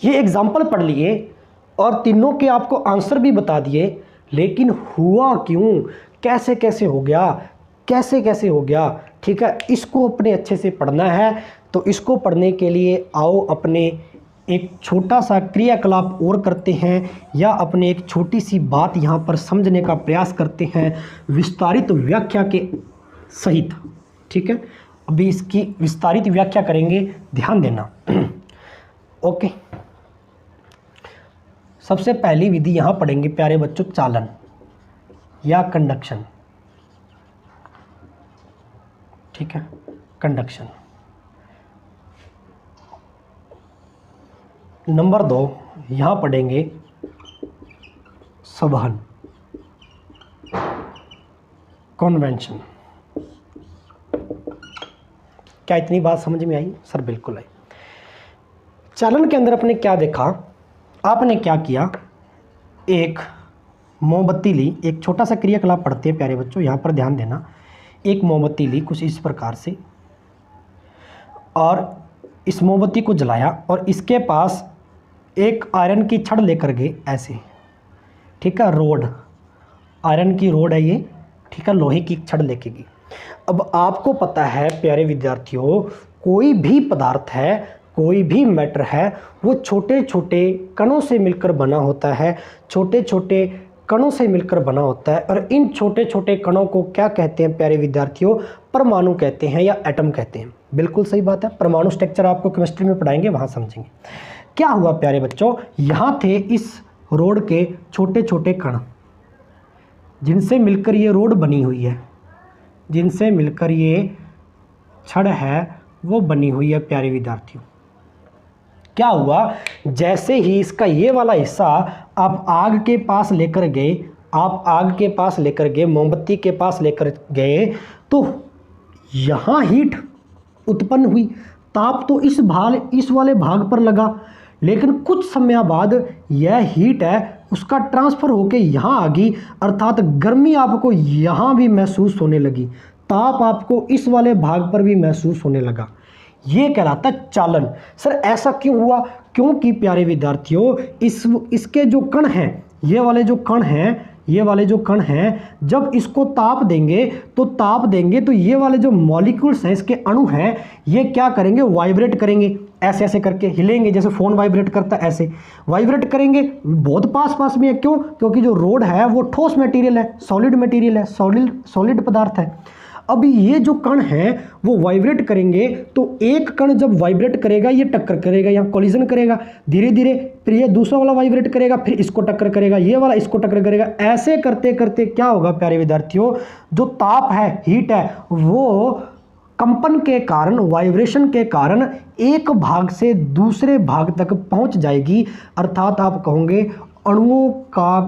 A: ये एग्जाम्पल पढ़ लिए और तीनों के आपको आंसर भी बता दिए, लेकिन हुआ क्यों, कैसे कैसे हो गया, कैसे कैसे हो गया, ठीक है, इसको अपने अच्छे से पढ़ना है। तो इसको पढ़ने के लिए आओ अपने एक छोटा सा क्रियाकलाप और करते हैं, या अपने एक छोटी सी बात यहाँ पर समझने का प्रयास करते हैं विस्तारित व्याख्या के सहित। ठीक है, अभी इसकी विस्तारित व्याख्या करेंगे, ध्यान देना। ओके, सबसे पहली विधि यहाँ पढ़ेंगे प्यारे बच्चों, चालन या कंडक्शन। ठीक है, कंडक्शन। नंबर 2 यहाँ पढ़ेंगे संवहन, कन्वेंशन। क्या इतनी बात समझ में आई सर? बिल्कुल आई। चालन के अंदर आपने क्या देखा, आपने क्या किया, एक मोमबत्ती ली, एक छोटा सा क्रियाकलाप पढ़ते हैं प्यारे बच्चों, यहाँ पर ध्यान देना। एक मोमबत्ती ली कुछ इस प्रकार से, और इस मोमबत्ती को जलाया, और इसके पास एक आयरन की छड़ लेकर गए ऐसे। ठीक है, रोड, आयरन की रोड है ये, ठीक है, लोहे की छड़ लेके गई। अब आपको पता है प्यारे विद्यार्थियों, कोई भी पदार्थ है, कोई भी मैटर है, वो छोटे छोटे कणों से मिलकर बना होता है, छोटे छोटे कणों से मिलकर बना होता है और इन छोटे छोटे कणों को क्या कहते हैं प्यारे विद्यार्थियों? परमाणु कहते हैं या एटम कहते हैं। बिल्कुल सही बात है, परमाणु स्ट्रक्चर आपको केमिस्ट्री में पढ़ाएंगे, वहाँ समझेंगे। क्या हुआ प्यारे बच्चों, यहाँ थे इस रोड के छोटे छोटे कण जिनसे मिलकर ये रोड बनी हुई है, जिनसे मिलकर ये छड़ है वो बनी हुई है प्यारे विद्यार्थियों। क्या हुआ, जैसे ही इसका ये वाला हिस्सा आप आग के पास लेकर गए, आप आग के पास लेकर गए, मोमबत्ती के पास लेकर गए, तो यहाँ हीट उत्पन्न हुई, ताप तो इस वाले भाग पर लगा, लेकिन कुछ समय बाद यह हीट है उसका ट्रांसफ़र होके यहाँ आ गई, अर्थात गर्मी आपको यहाँ भी महसूस होने लगी, ताप आपको इस वाले भाग पर भी महसूस होने लगा। ये कहलाता है चालन। सर ऐसा क्यों हुआ? क्योंकि प्यारे विद्यार्थियों इसके जो कण हैं, ये वाले जो कण हैं, जब इसको ताप देंगे तो ये वाले जो मॉलिक्यूल्स हैं, इसके अणु हैं, ये क्या करेंगे? वाइब्रेट करेंगे, ऐसे ऐसे करके हिलेंगे, जैसे फ़ोन वाइब्रेट करता है ऐसे वाइब्रेट करेंगे। बहुत पास में है, क्यों? क्योंकि जो रोड है वो ठोस मटेरियल है, सॉलिड मटेरियल है, सॉलिड पदार्थ है। अभी ये जो कण हैं वो वाइब्रेट करेंगे, तो एक कण जब वाइब्रेट करेगा ये टक्कर करेगा, यहाँ कोलिजन करेगा, धीरे धीरे फिर ये दूसरा वाला वाइब्रेट करेगा, फिर इसको टक्कर करेगा, ये वाला इसको टक्कर करेगा। ऐसे करते करते क्या होगा प्यारे विद्यार्थियों, जो ताप है, हीट है, वो कंपन के कारण, वाइब्रेशन के कारण एक भाग से दूसरे भाग तक पहुंच जाएगी, अर्थात आप कहोगे अणुओं का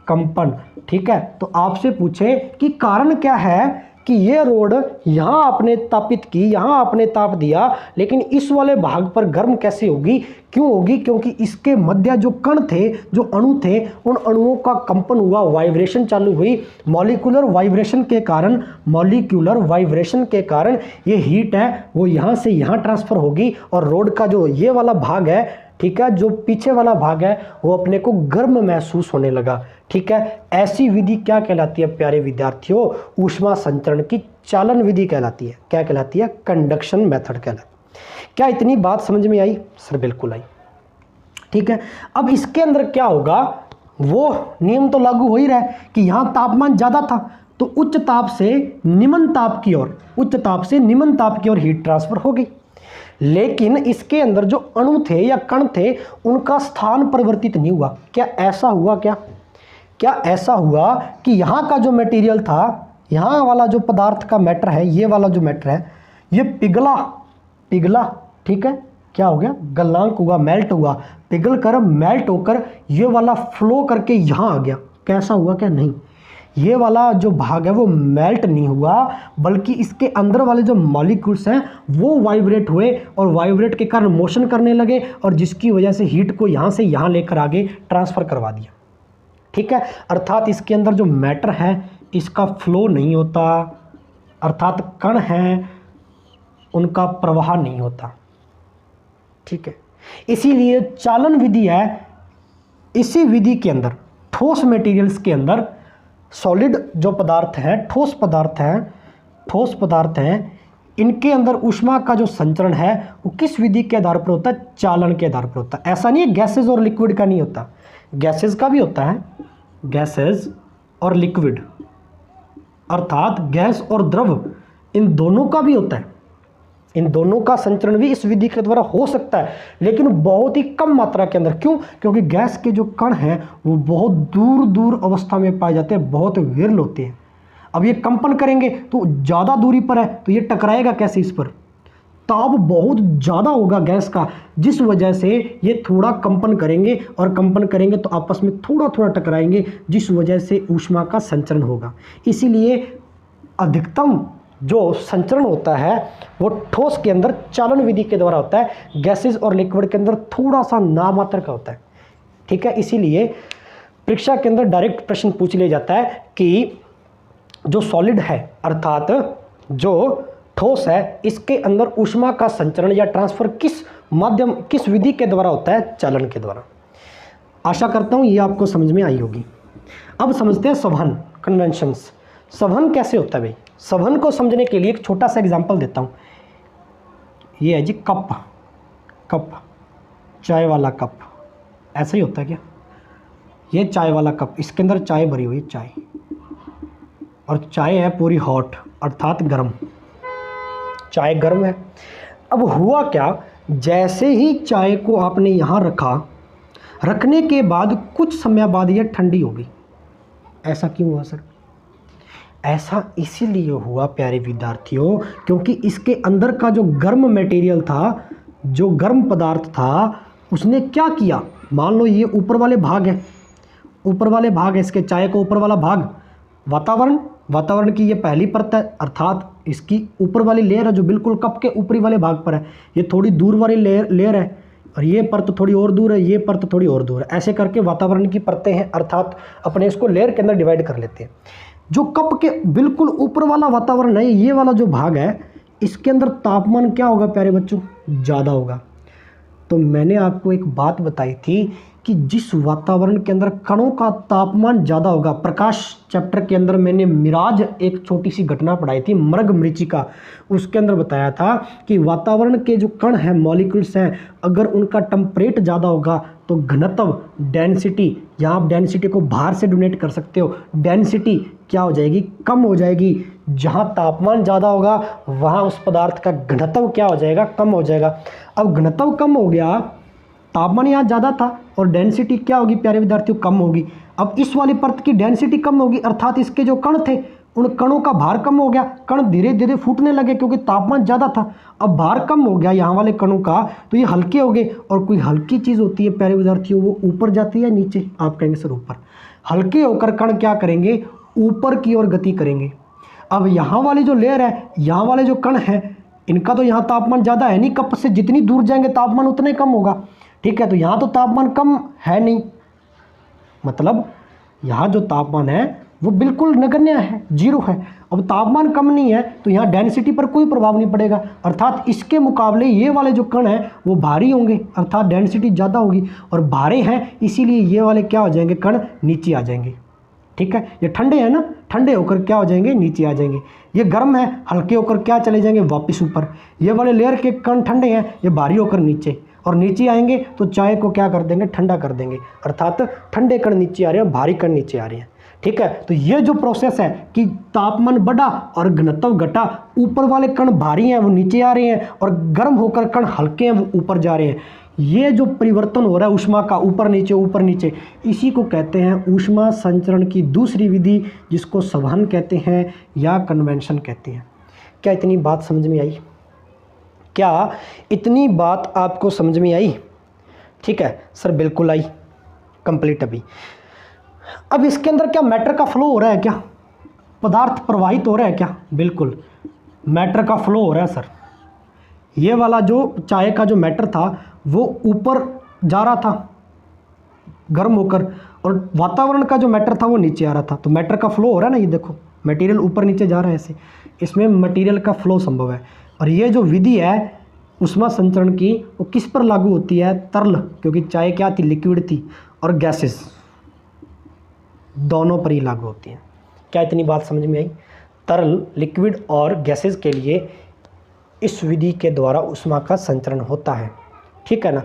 A: कंपन। ठीक है, तो आपसे पूछे कि कारण क्या है कि ये रोड यहाँ आपने तापित की, यहाँ आपने ताप दिया, लेकिन इस वाले भाग पर गर्म कैसे होगी? क्यों होगी? क्योंकि इसके मध्य जो कण थे, जो अणु थे, उन अणुओं का कंपन हुआ, वाइब्रेशन चालू हुई। मॉलिक्यूलर वाइब्रेशन के कारण ये हीट है वो यहाँ से यहाँ ट्रांसफ़र होगी और रोड का जो ये वाला भाग है, ठीक है, जो पीछे वाला भाग है वो अपने को गर्म महसूस होने लगा। ठीक है, ऐसी विधि क्या कहलाती है प्यारे विद्यार्थियों? ऊष्मा संचरण की चालन विधि कहलाती है। क्या कहलाती है? कंडक्शन मेथड कहलाती है। क्या इतनी बात समझ में आई? सर बिल्कुल आई। ठीक है, अब इसके अंदर क्या होगा, वो नियम तो लागू हो ही रहा है कि यहाँ तापमान ज़्यादा था तो उच्च ताप से निम्न ताप की ओर हीट ट्रांसफर हो गई, लेकिन इसके अंदर जो अणु थे या कण थे उनका स्थान परिवर्तित नहीं हुआ। क्या ऐसा हुआ कि यहाँ का जो मटेरियल था, यहाँ वाला जो पदार्थ का मैटर है, ये वाला जो मैटर है, ये पिघला, ठीक है, क्या हो गया? गलनांक हुआ, मेल्ट हुआ, पिघल कर मेल्ट होकर ये वाला फ्लो करके यहाँ आ गया। कैसा हुआ? क्या नहीं, ये वाला जो भाग है वो मेल्ट नहीं हुआ, बल्कि इसके अंदर वाले जो मॉलिक्यूल्स हैं वो वाइब्रेट हुए और वाइब्रेट के कारण मोशन करने लगे और जिसकी वजह से हीट को यहाँ से यहाँ लेकर आगे ट्रांसफ़र करवा दिया। ठीक है, अर्थात इसके अंदर जो मैटर है इसका फ्लो नहीं होता, अर्थात कण हैं उनका प्रवाह नहीं होता। ठीक है, इसीलिए चालन विधि है। इसी विधि के अंदर ठोस मटेरियल्स के अंदर सॉलिड जो पदार्थ हैं, ठोस पदार्थ हैं, इनके अंदर ऊष्मा का जो संचरण है वो किस विधि के आधार पर होता है? चालन के आधार पर होता है। ऐसा नहीं है गैसेज और लिक्विड का नहीं होता, गैसेज का भी होता है, गैसेज और लिक्विड, अर्थात गैस और द्रव, इन दोनों का भी होता है। इन दोनों का संचरण भी इस विधि के द्वारा हो सकता है, लेकिन बहुत ही कम मात्रा के अंदर। क्यों? क्योंकि गैस के जो कण हैं वो बहुत दूर अवस्था में पाए जाते हैं, बहुत विरल होते हैं। अब ये कंपन करेंगे तो ज़्यादा दूरी पर है तो ये टकराएगा कैसे? इस पर ताप बहुत ज़्यादा होगा गैस का, जिस वजह से ये थोड़ा कंपन करेंगे और कंपन करेंगे तो आपस में थोड़ा टकराएंगे, जिस वजह से ऊष्मा का संचरण होगा। इसीलिए अधिकतम जो संचरण होता है वो ठोस के अंदर चालन विधि के द्वारा होता है, गैसेस और लिक्विड के अंदर थोड़ा सा नामात्र का होता है। ठीक है, इसीलिए परीक्षा के अंदर डायरेक्ट प्रश्न पूछ लिया जाता है कि जो सॉलिड है अर्थात जो ठोस है, इसके अंदर ऊष्मा का संचरण या ट्रांसफर किस विधि के द्वारा होता है? चालन के द्वारा। आशा करता हूँ ये आपको समझ में आई होगी। अब समझते हैं संवहन, कन्वेंशंस। संवहन कैसे होता है भाई? संवहन को समझने के लिए एक छोटा सा एग्जांपल देता हूँ। ये है जी कप, चाय वाला कप, ऐसा ही होता है क्या? ये चाय वाला कप, इसके अंदर चाय भरी हुई चाय, और चाय है पूरी हॉट अर्थात गर्म, चाय गर्म है। अब हुआ क्या, जैसे ही चाय को आपने यहाँ रखा, रखने के बाद कुछ समय बाद ये ठंडी हो गई। ऐसा क्यों हुआ सर? ऐसा इसीलिए हुआ प्यारे विद्यार्थियों, क्योंकि इसके अंदर का जो गर्म मटेरियल था, जो गर्म पदार्थ था, उसने क्या किया, मान लो ये ऊपर वाले भाग है, ऊपर वाले भाग है इसके, चाय का ऊपर वाला भाग वातावरण, वातावरण की ये पहली परत है, अर्थात इसकी ऊपर वाली लेयर है जो बिल्कुल कप के ऊपरी वाले भाग पर है, ये थोड़ी दूर वाली लेयर है, और ये परत थोड़ी और दूर है, ये परत थोड़ी और दूर है, ऐसे करके वातावरण की परतें हैं, अर्थात अपने इसको लेयर के अंदर डिवाइड कर लेते हैं। जो कप के बिल्कुल ऊपर वाला वातावरण है, ये वाला जो भाग है, इसके अंदर तापमान क्या होगा प्यारे बच्चों, ज़्यादा होगा। तो मैंने आपको एक बात बताई थी कि जिस वातावरण के अंदर कणों का तापमान ज़्यादा होगा, प्रकाश चैप्टर के अंदर मैंने मिराज एक छोटी सी घटना पढ़ाई थी, मृग मरीचिका, उसके अंदर बताया था कि वातावरण के जो कण हैं, मॉलिक्यूल्स हैं, अगर उनका टेम्परेट ज़्यादा होगा तो घनत्व, डेंसिटी, यहाँ आप डेंसिटी को बाहर से डोनेट कर सकते हो, डेंसिटी क्या हो जाएगी, कम हो जाएगी। जहाँ तापमान ज़्यादा होगा वहाँ उस पदार्थ का घनत्व क्या हो जाएगा, कम हो जाएगा। अब घनत्व कम हो गया, तापमान यहाँ ज़्यादा था और डेंसिटी क्या होगी प्यारे विद्यार्थियों, कम होगी। अब इस वाली परत की डेंसिटी कम होगी, अर्थात इसके जो कण थे उन कणों का भार कम हो गया, कण धीरे धीरे फूटने लगे क्योंकि तापमान ज़्यादा था। अब भार कम हो गया यहाँ वाले कणों का, तो ये हल्के हो गए, और कोई हल्की चीज़ होती है प्यारे विद्यार्थियों, वो ऊपर जाती है नीचे, आप कहेंगे सर ऊपर। हल्के होकर कण क्या करेंगे, ऊपर की ओर गति करेंगे। अब यहाँ वाली जो लेयर है, यहाँ वाले जो कण हैं, इनका तो यहाँ तापमान ज़्यादा है नहीं, कप से जितनी दूर जाएंगे तापमान उतने कम होगा, ठीक है। तो यहाँ तो तापमान कम है नहीं, मतलब यहाँ जो तापमान है वो बिल्कुल नगण्य है, जीरो है। अब तापमान कम नहीं है तो यहाँ डेंसिटी पर कोई प्रभाव नहीं पड़ेगा, अर्थात इसके मुकाबले ये वाले जो कण हैं वो भारी होंगे, अर्थात डेंसिटी ज़्यादा होगी, और भारे हैं इसीलिए ये वाले क्या हो जाएंगे, कण नीचे आ जाएंगे, ठीक है। ये ठंडे हैं ना, ठंडे होकर क्या हो जाएंगे, नीचे आ जाएंगे। ये गर्म है, हल्के होकर क्या चले जाएंगे, वापस ऊपर। ये वाले लेयर के कण ठंडे हैं, ये भारी होकर नीचे, और नीचे आएंगे तो चाय को क्या कर देंगे, ठंडा कर देंगे, अर्थात ठंडे कण नीचे आ रहे हैं, भारी कण नीचे आ रहे हैं, ठीक है। तो ये जो प्रोसेस है कि तापमान बढ़ा और घनत्व घटा, ऊपर वाले कण भारी हैं वो नीचे आ रहे हैं, और गर्म होकर कण हल्के हैं वो ऊपर जा रहे हैं। ये जो परिवर्तन हो रहा है ऊष्मा का, ऊपर नीचे, इसी को कहते हैं ऊष्मा संचरण की दूसरी विधि, जिसको संवहन कहते हैं या कन्वेंशन कहते हैं। क्या इतनी बात समझ में आई? क्या इतनी बात आपको समझ में आई? ठीक है सर, बिल्कुल आई, कंप्लीट। अभी अब इसके अंदर क्या मैटर का फ्लो हो रहा है, क्या पदार्थ प्रवाहित हो रहा है क्या? बिल्कुल मैटर का फ्लो हो रहा है सर। ये वाला जो चाय का जो मैटर था वो ऊपर जा रहा था गर्म होकर, और वातावरण का जो मैटर था वो नीचे आ रहा था। तो मैटर का फ्लो हो रहा है ना, ये देखो मटेरियल ऊपर नीचे जा रहा है ऐसे, इसमें मटेरियल का फ्लो संभव है। और ये जो विधि है ऊष्मा संचरण की, वो किस पर लागू होती है? तरल, क्योंकि चाय क्या थी, लिक्विड थी, और गैसेस, दोनों पर ही लागू होती है। क्या इतनी बात समझ में आई? तरल, लिक्विड और गैसेस के लिए इस विधि के द्वारा ऊष्मा का संचरण होता है, ठीक है ना,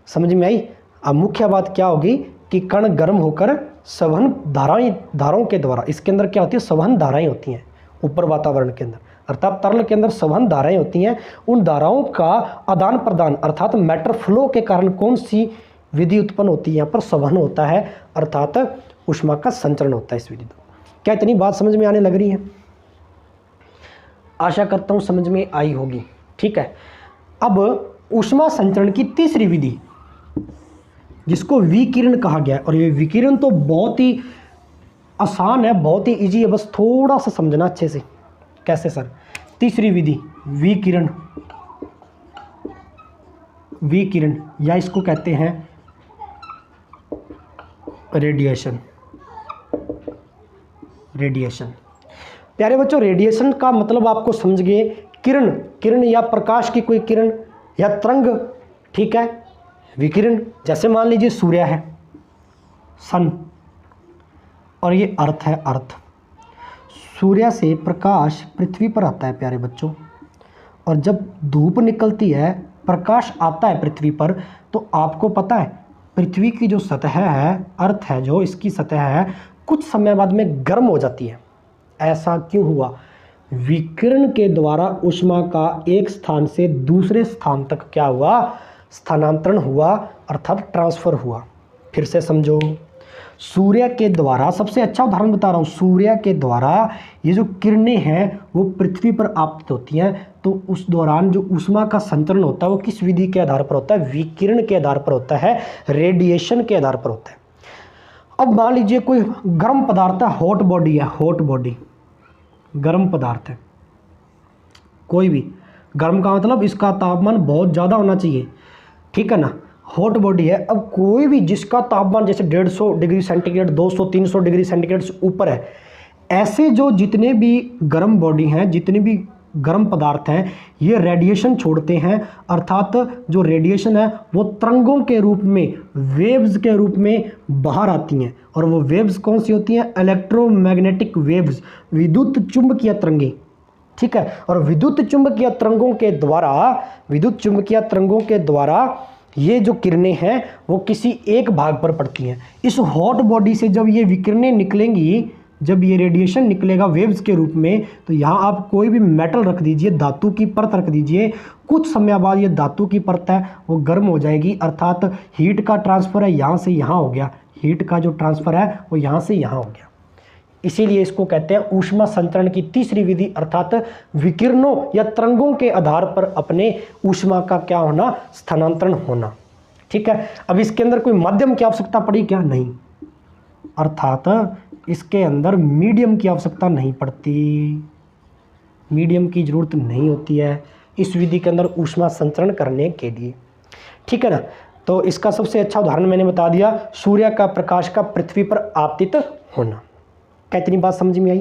A: समझ में आई? अब मुख्य बात क्या होगी कि कण गर्म होकर संवहन धाराओं के द्वारा, इसके अंदर क्या होती है, संवहन धाराएं होती हैं ऊपर वातावरण के अंदर, अर्थात तरल के अंदर संवहन धाराएं होती हैं। उन धाराओं का आदान प्रदान अर्थात मैटर फ्लो के कारण कौन सी विधि उत्पन्न होती है? यहाँ पर संवहन होता है, अर्थात ऊष्मा का संचरण होता है इस विधि द्वारा। क्या इतनी बात समझ में आने लग रही है? आशा करता हूँ समझ में आई होगी, ठीक है। अब ऊष्मा संचरण की तीसरी विधि, जिसको विकिरण कहा गया है, और ये विकिरण तो बहुत ही आसान है, बहुत ही इजी है, बस थोड़ा सा समझना अच्छे से। कैसे सर? तीसरी विधि विकिरण, विकिरण या इसको कहते हैं रेडिएशन। रेडिएशन प्यारे बच्चों, रेडिएशन का मतलब आपको समझ गए, किरण, किरण या प्रकाश की कोई किरण या तरंग, ठीक है। विकिरण जैसे मान लीजिए सूर्य है, सन, और ये अर्थ है, अर्थ। सूर्य से प्रकाश पृथ्वी पर आता है प्यारे बच्चों, और जब धूप निकलती है, प्रकाश आता है पृथ्वी पर, तो आपको पता है पृथ्वी की जो सतह है, अर्थ है जो, इसकी सतह है, कुछ समय बाद में गर्म हो जाती है। ऐसा क्यों हुआ? विकिरण के द्वारा ऊष्मा का एक स्थान से दूसरे स्थान तक क्या हुआ? स्थानांतरण हुआ, अर्थात ट्रांसफर हुआ। फिर से समझो, सूर्य के द्वारा, सबसे अच्छा उदाहरण बता रहा हूँ, सूर्य के द्वारा ये जो किरणें हैं वो पृथ्वी पर आपतित होती हैं, तो उस दौरान जो ऊष्मा का संचरण होता है वो किस विधि के आधार पर होता है? विकिरण के आधार पर होता है, रेडिएशन के आधार पर होता है। अब मान लीजिए कोई गर्म पदार्थ है, हॉट बॉडी है, हॉट बॉडी गर्म पदार्थ है, कोई भी गर्म का मतलब इसका तापमान बहुत ज़्यादा होना चाहिए, ठीक है ना, हॉट बॉडी है। अब कोई भी जिसका तापमान जैसे 150 डिग्री सेंटीग्रेड, 200 300 डिग्री सेंटीग्रेड से ऊपर है, ऐसे जो जितने भी गर्म बॉडी हैं, जितने भी गर्म पदार्थ हैं, ये रेडिएशन छोड़ते हैं, अर्थात जो रेडिएशन है वो तरंगों के रूप में, वेव्स के रूप में बाहर आती हैं। और वो वेव्स कौन सी होती हैं? इलेक्ट्रोमैग्नेटिक वेव्स, विद्युत चुंबकीय तरंगें, ठीक है। और विद्युत चुंबकीय तरंगों के द्वारा ये जो किरणें हैं वो किसी एक भाग पर पड़ती हैं। इस हॉट बॉडी से जब ये विकिरणें निकलेंगी, जब ये रेडिएशन निकलेगा वेव्स के रूप में, तो यहाँ आप कोई भी मेटल रख दीजिए, धातु की परत रख दीजिए, कुछ समय बाद ये धातु की परत है वो गर्म हो जाएगी, अर्थात हीट का ट्रांसफ़र है यहाँ से यहाँ हो गया, हीट का जो ट्रांसफ़र है वो यहाँ से यहाँ हो गया। इसीलिए इसको कहते हैं ऊष्मा संचरण की तीसरी विधि, अर्थात विकिरणों या तरंगों के आधार पर अपने ऊष्मा का क्या होना? स्थानांतरण होना, ठीक है। अब इसके अंदर कोई माध्यम की आवश्यकता पड़ी क्या? नहीं, अर्थात इसके अंदर मीडियम की आवश्यकता नहीं पड़ती, मीडियम की जरूरत नहीं होती है इस विधि के अंदर ऊष्मा संचरण करने के लिए, ठीक है ना। तो इसका सबसे अच्छा उदाहरण मैंने बता दिया, सूर्य का प्रकाश का पृथ्वी पर आपतित होना। क्या इतनी बात समझ में आई?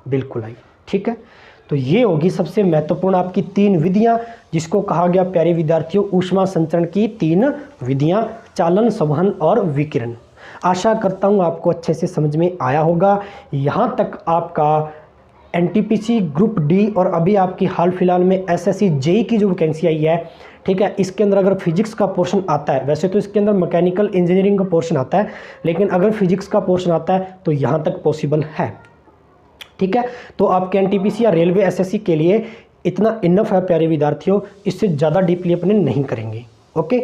A: बिल्कुल आई, ठीक है। तो ये होगी सबसे महत्वपूर्ण आपकी 3 विधियां, जिसको कहा गया प्यारे विद्यार्थियों ऊष्मा संचरण की 3 विधियां, चालन, संवहन और विकिरण। आशा करता हूँ आपको अच्छे से समझ में आया होगा। यहाँ तक आपका एनटीपीसी ग्रुप डी और अभी आपकी हाल फिलहाल में एसएससी जेई की जो वैकेंसी आई है, ठीक है, इसके अंदर अगर फिजिक्स का पोर्शन आता है, वैसे तो इसके अंदर मैकेनिकल इंजीनियरिंग का पोर्शन आता है, लेकिन अगर फिजिक्स का पोर्शन आता है तो यहाँ तक पॉसिबल है, ठीक है। तो आपके एनटीपीसी या रेलवे एसएससी के लिए इतना इनफ है प्यारे विद्यार्थियों, इससे ज़्यादा डीपली अपने नहीं करेंगे, ओके।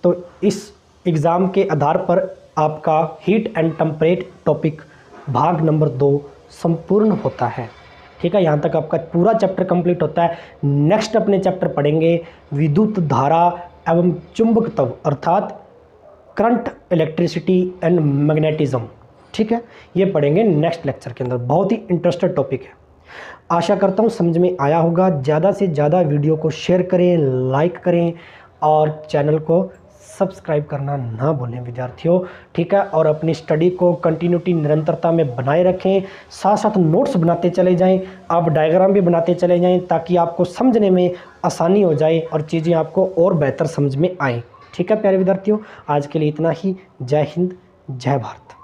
A: तो इस एग्ज़ाम के आधार पर आपका हीट एंड टेम्परेट टॉपिक भाग नंबर 2 संपूर्ण होता है, ठीक है। यहाँ तक आपका पूरा चैप्टर कंप्लीट होता है। नेक्स्ट अपने चैप्टर पढ़ेंगे विद्युत धारा एवं चुंबकत्व, अर्थात करंट, इलेक्ट्रिसिटी एंड मैग्नेटिज्म, ठीक है, ये पढ़ेंगे नेक्स्ट लेक्चर के अंदर। बहुत ही इंटरेस्टेड टॉपिक है। आशा करता हूँ समझ में आया होगा। ज़्यादा से ज़्यादा वीडियो को शेयर करें, लाइक करें और चैनल को सब्सक्राइब करना ना भूलें विद्यार्थियों, ठीक है। और अपनी स्टडी को कंटिन्यूटी, निरंतरता में बनाए रखें, साथ साथ नोट्स बनाते चले जाएं, आप डायग्राम भी बनाते चले जाएं, ताकि आपको समझने में आसानी हो जाए और चीज़ें आपको और बेहतर समझ में आएँ, ठीक है प्यारे विद्यार्थियों। आज के लिए इतना ही। जय हिंद, जय भारत।